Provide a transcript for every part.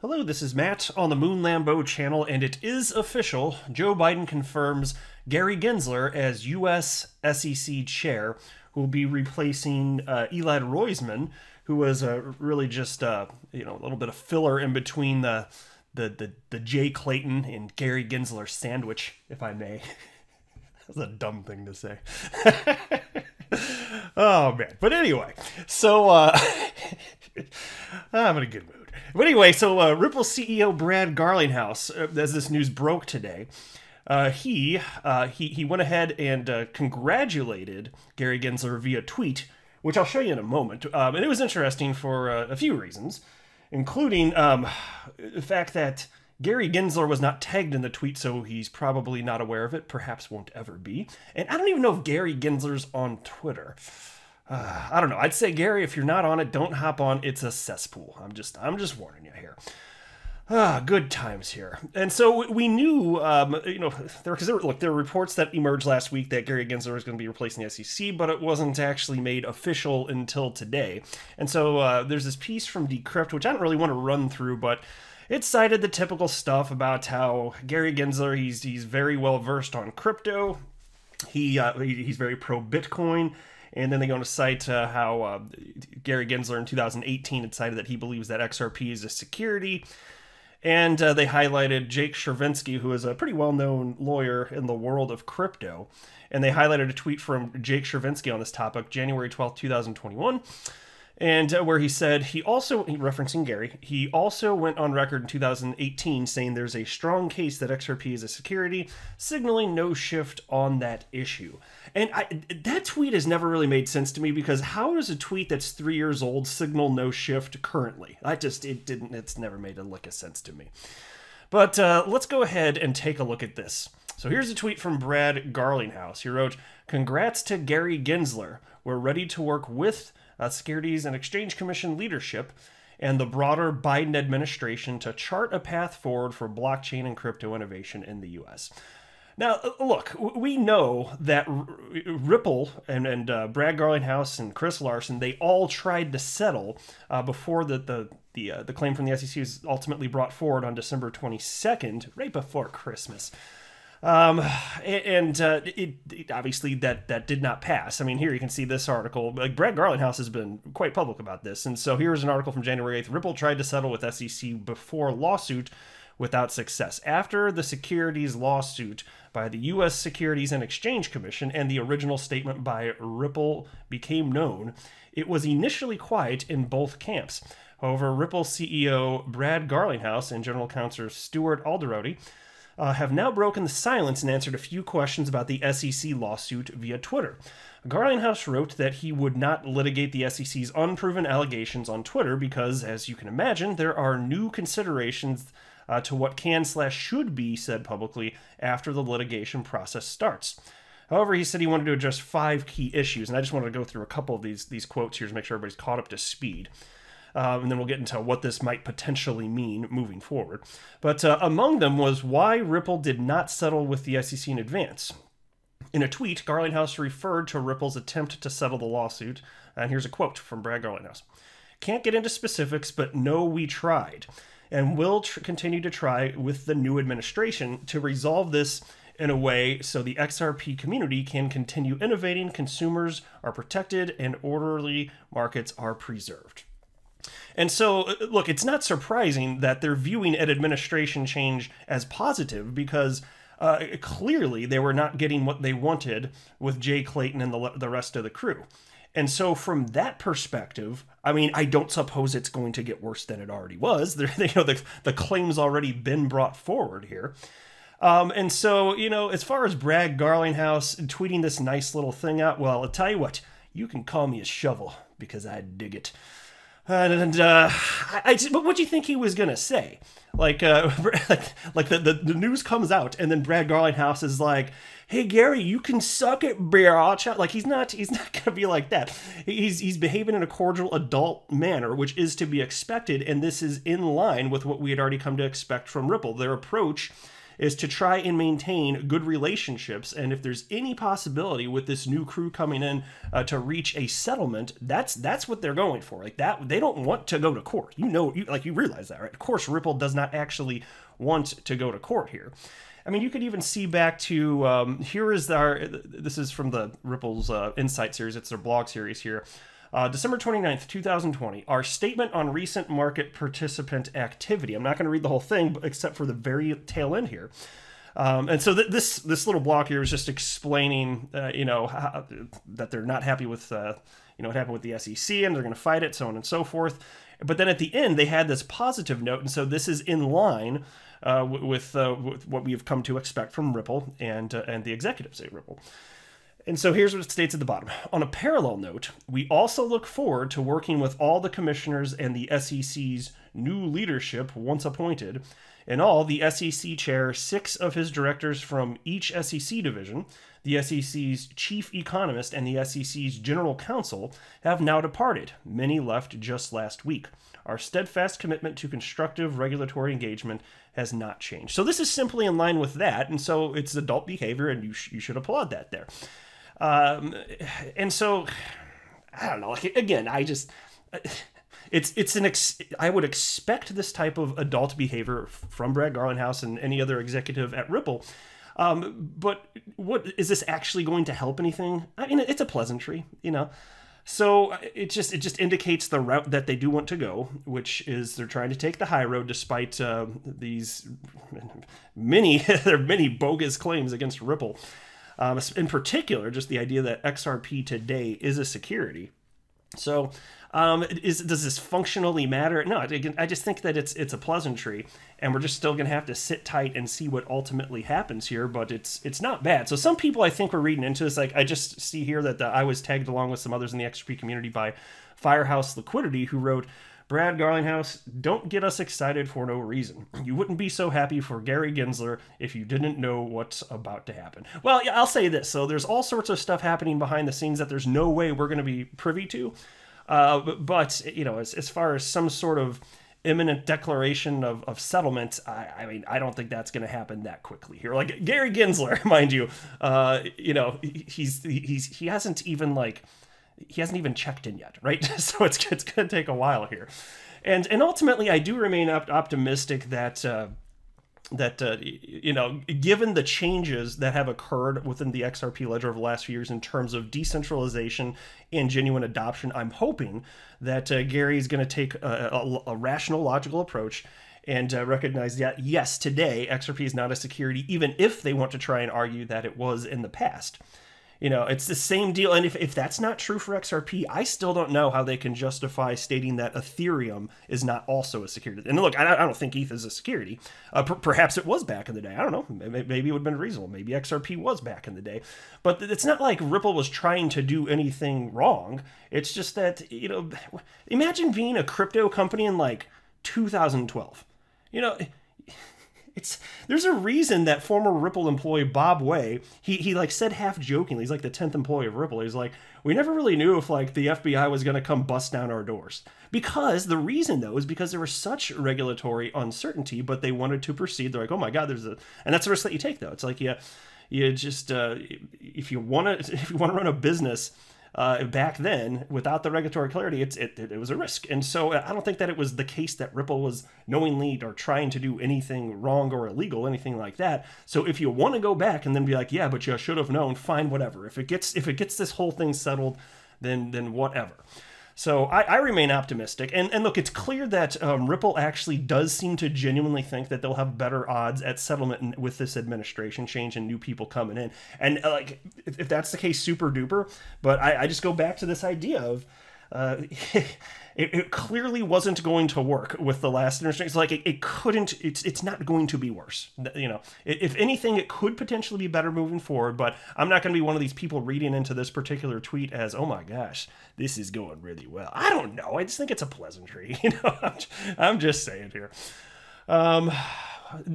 Hello, this is Matt on the Moon Lambeau channel, and it is official. Joe Biden confirms Gary Gensler as U.S. SEC chair, who will be replacing Elad Roisman, who was really just a little bit of filler in between the Jay Clayton and Gary Gensler sandwich, if I may. That's a dumb thing to say. Oh man, but anyway, so I'm in a good mood. But anyway, so Ripple CEO Brad Garlinghouse, as this news broke today, he went ahead and congratulated Gary Gensler via tweet, which I'll show you in a moment. And it was interesting for a few reasons, including the fact that Gary Gensler was not tagged in the tweet, so he's probably not aware of it, perhaps won't ever be. And I don't even know if Gary Gensler's on Twitter. I don't know. I'd say, Gary, if you're not on it, don't hop on. It's a cesspool. I'm just warning you here. Good times here. And so we knew, there were reports that emerged last week that Gary Gensler was going to be replacing the SEC, but it wasn't actually made official until today. And so there's this piece from Decrypt, which I don't really want to run through, but it cited the typical stuff about how Gary Gensler, he's very well versed on crypto. He's very pro Bitcoin. And then they go on to cite how Gary Gensler in 2018 had cited that he believes that XRP is a security. And they highlighted Jake Chervinsky, who is a pretty well-known lawyer in the world of crypto. And they highlighted a tweet from Jake Chervinsky on this topic, January 12th, 2021. And where he said, referencing Gary, he also went on record in 2018 saying there's a strong case that XRP is a security, signaling no shift on that issue. And that tweet has never really made sense to me, because how does a tweet that's 3 years old signal no shift currently? It's never made a lick of sense to me. But let's go ahead and take a look at this. So here's a tweet from Brad Garlinghouse. He wrote, "Congrats to Gary Gensler. We're ready to work with Securities and Exchange Commission leadership and the broader Biden administration to chart a path forward for blockchain and crypto innovation in the U.S." Now, look, we know that Ripple and Brad Garlinghouse and Chris Larsen, they all tried to settle before the claim from the SEC was ultimately brought forward on December 22nd, right before Christmas. It obviously that did not pass. I mean, here you can see this article. Like, Brad Garlinghouse has been quite public about this. And so here's an article from January 8th. Ripple tried to settle with SEC before lawsuit without success. After the securities lawsuit by the U.S. Securities and Exchange Commission and the original statement by Ripple became known, it was initially quiet in both camps. However, Ripple CEO Brad Garlinghouse and General Counsel Stuart Alderoty have now broken the silence and answered a few questions about the SEC lawsuit via Twitter. Garlinghouse wrote that he would not litigate the SEC's unproven allegations on Twitter because, as you can imagine, there are new considerations to what can/should be said publicly after the litigation process starts. However, he said he wanted to address 5 key issues, and I just wanted to go through a couple of these quotes here to make sure everybody's caught up to speed. And then we'll get into what this might potentially mean moving forward. But among them was why Ripple did not settle with the SEC in advance. In a tweet, Garlinghouse referred to Ripple's attempt to settle the lawsuit. And here's a quote from Brad Garlinghouse. "Can't get into specifics, but no, we tried. And will continue to try with the new administration to resolve this in a way so the XRP community can continue innovating, consumers are protected, and orderly markets are preserved." And so, look, it's not surprising that they're viewing an administration change as positive, because clearly they were not getting what they wanted with Jay Clayton and the rest of the crew. And so from that perspective, I mean, I don't suppose it's going to get worse than it already was. The claim's already been brought forward here. And so, as far as Brad Garlinghouse tweeting this nice little thing out, well, I'll tell you what, you can call me a shovel, because I dig it. But what do you think he was gonna say? Like the news comes out, and then Brad Garlinghouse is like, "Hey Gary, you can suck it, bitch." Like, he's not gonna be like that. He's behaving in a cordial adult manner, which is to be expected, and this is in line with what we had already come to expect from Ripple. Their approach is to try and maintain good relationships. And if there's any possibility with this new crew coming in to reach a settlement, that's what they're going for. Like that, they don't want to go to court. You realize that, right? Of course, Ripple does not actually want to go to court here. I mean, you could even see back to this is from the Ripple's Insight series. It's their blog series here. December 29th, 2020, our statement on recent market participant activity. I'm not going to read the whole thing, except for the very tail end here. And so this little block here is just explaining, that they're not happy with, what happened with the SEC, and they're going to fight it, so on and so forth. But then at the end, they had this positive note, and so this is in line with what we have come to expect from Ripple and the executives at Ripple. And so here's what it states at the bottom. On a parallel note, we also look forward to working with all the commissioners and the SEC's new leadership once appointed. In all, the SEC chair, 6 of his directors from each SEC division, the SEC's chief economist, and the SEC's general counsel have now departed. Many left just last week. Our steadfast commitment to constructive regulatory engagement has not changed. So this is simply in line with that, and so it's adult behavior, and you should applaud that there. And so, I don't know. Like, again, I would expect this type of adult behavior from Brad Garlinghouse and any other executive at Ripple. But what is this actually going to help anything? I mean, it's a pleasantry, So it just indicates the route that they do want to go, which is they're trying to take the high road despite these many bogus claims against Ripple. In particular, just the idea that XRP today is a security. So does this functionally matter? No, I just think that it's a pleasantry, and we're just still going to have to sit tight and see what ultimately happens here, but it's not bad. So some people, I think, were reading into this. Like, I just see here that I was tagged along with some others in the XRP community by Firehouse Liquidity, who wrote, Brad Garlinghouse, don't get us excited for no reason. You wouldn't be so happy for Gary Gensler if you didn't know what's about to happen. Well, yeah, I'll say this. So there's all sorts of stuff happening behind the scenes that there's no way we're going to be privy to. But as far as some sort of imminent declaration of settlement, I mean, I don't think that's going to happen that quickly here. Like Gary Gensler, mind you, he hasn't even checked in yet, right? So it's going to take a while here. And ultimately, I do remain optimistic that given the changes that have occurred within the XRP ledger over the last few years in terms of decentralization and genuine adoption, I'm hoping that Gary is going to take a rational, logical approach and recognize that, yes, today XRP is not a security, even if they want to try and argue that it was in the past. It's the same deal. And if that's not true for XRP, I still don't know how they can justify stating that Ethereum is not also a security. And look, I don't think ETH is a security. Perhaps it was back in the day. I don't know. Maybe it would have been reasonable. Maybe XRP was back in the day. But it's not like Ripple was trying to do anything wrong. It's just that, imagine being a crypto company in like 2012. There's a reason that former Ripple employee Bob Way, he like said half jokingly, he's like the 10th employee of Ripple, he's like, we never really knew if like the FBI was going to come bust down our doors. Because the reason though is because there was such regulatory uncertainty, but they wanted to proceed. They're like, oh my God, and that's the risk that you take though. It's like you just if you want to run a business back then without the regulatory clarity, it was a risk. And so I don't think that it was the case that Ripple was knowingly or trying to do anything wrong or illegal, anything like that. So if you want to go back and then be like, yeah, but you should have known, fine, whatever. If it gets this whole thing settled, then whatever. So I remain optimistic. And look, it's clear that Ripple actually does seem to genuinely think that they'll have better odds at settlement with this administration change and new people coming in. And like, if that's the case, super duper. But I just go back to this idea of it clearly wasn't going to work with the last administration. It's like it couldn't. It's not going to be worse. If anything, it could potentially be better moving forward. But I'm not going to be one of these people reading into this particular tweet as, oh my gosh, this is going really well. I don't know. I just think it's a pleasantry. I'm just saying here.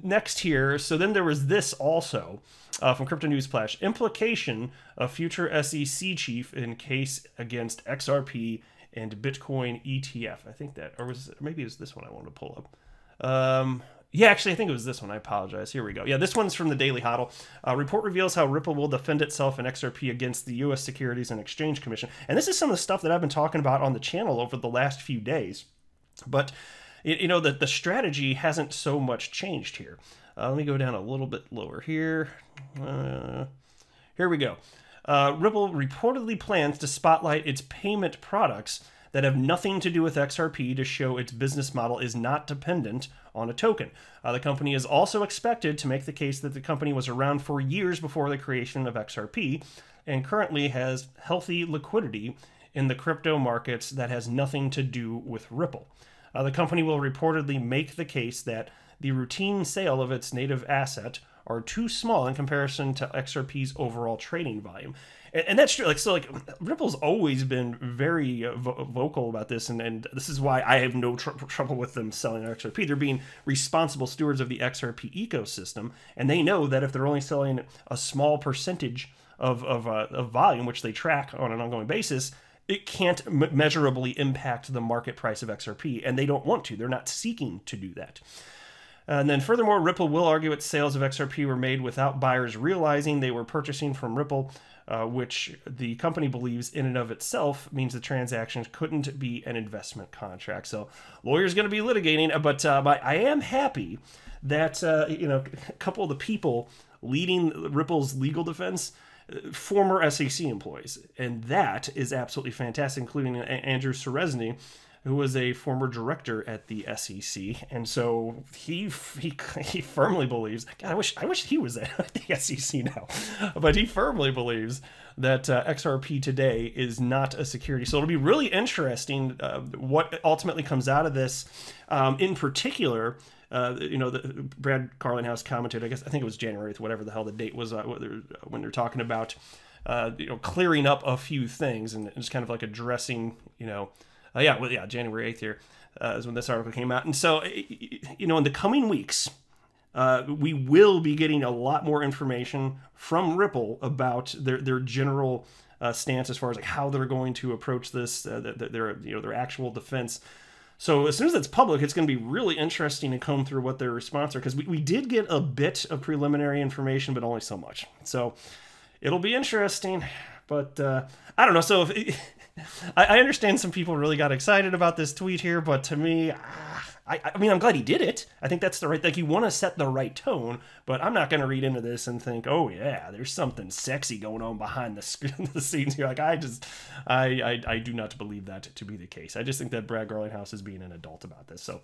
Next here. So then there was this also from Crypto News Flash. Implication of future SEC chief in case against XRP and Bitcoin ETF. I think that, or maybe it was this one I wanted to pull up. Yeah, actually, I think it was this one. I apologize. Here we go. Yeah, this one's from the Daily Hodl. Report reveals how Ripple will defend itself and XRP against the U.S. Securities and Exchange Commission. And this is some of the stuff that I've been talking about on the channel over the last few days. But, you know, the strategy hasn't so much changed here. Let me go down a little bit lower here. Here we go. Ripple reportedly plans to spotlight its payment products that have nothing to do with XRP to show its business model is not dependent on a token. The company is also expected to make the case that the company was around for years before the creation of XRP and currently has healthy liquidity in the crypto markets that has nothing to do with Ripple. The company will reportedly make the case that the routine sale of its native asset are too small in comparison to XRP's overall trading volume. And that's true. Like Ripple's always been very vocal about this, and this is why I have no trouble with them selling XRP. They're being responsible stewards of the XRP ecosystem, and they know that if they're only selling a small percentage of volume, which they track on an ongoing basis, it can't measurably impact the market price of XRP, and they don't want to. They're not seeking to do that. And then furthermore, Ripple will argue its sales of XRP were made without buyers realizing they were purchasing from Ripple, which the company believes in and of itself means the transaction couldn't be an investment contract. So lawyers going to be litigating, but I am happy that, you know, a couple of the people leading Ripple's legal defense, former SEC employees. And that is absolutely fantastic, including Andrew Serezny, who was a former director at the SEC, and so he firmly believes. God, I wish he was at the SEC now, but he firmly believes that XRP today is not a security. So it'll be really interesting what ultimately comes out of this. In particular, you know, Brad Garlinghouse commented. I think it was January 8th, whatever the hell the date was, when they're talking about you know, clearing up a few things and just kind of like addressing, you know. January 8th here is when this article came out. And so, you know, in the coming weeks, we will be getting a lot more information from Ripple about their general stance as far as like how they're going to approach this, their actual defense. So as soon as it's public, it's going to be really interesting to comb through what their response are, because we did get a bit of preliminary information, but only so much. So it'll be interesting, but I don't know. So I understand some people really got excited about this tweet here, but to me, I mean, I'm glad he did it. I think that's the right, like, you want to set the right tone, but I'm not going to read into this and think, oh yeah, there's something sexy going on behind the scenes here. Like, I do not believe that to be the case. I just think that Brad Garlinghouse is being an adult about this. So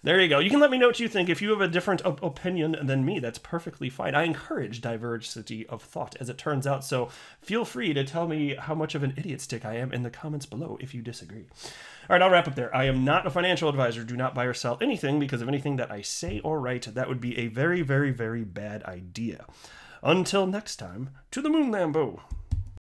there you go. You can let me know what you think. If you have a different opinion than me, that's perfectly fine. I encourage diversity of thought, as it turns out. So feel free to tell me how much of an idiot stick I am in the comments below if you disagree. All right, I'll wrap up there. I am not a financial advisor. Do not buy or sell anything because of anything that I say or write. That would be a very, very, very bad idea. Until next time, to the moon, Lambo.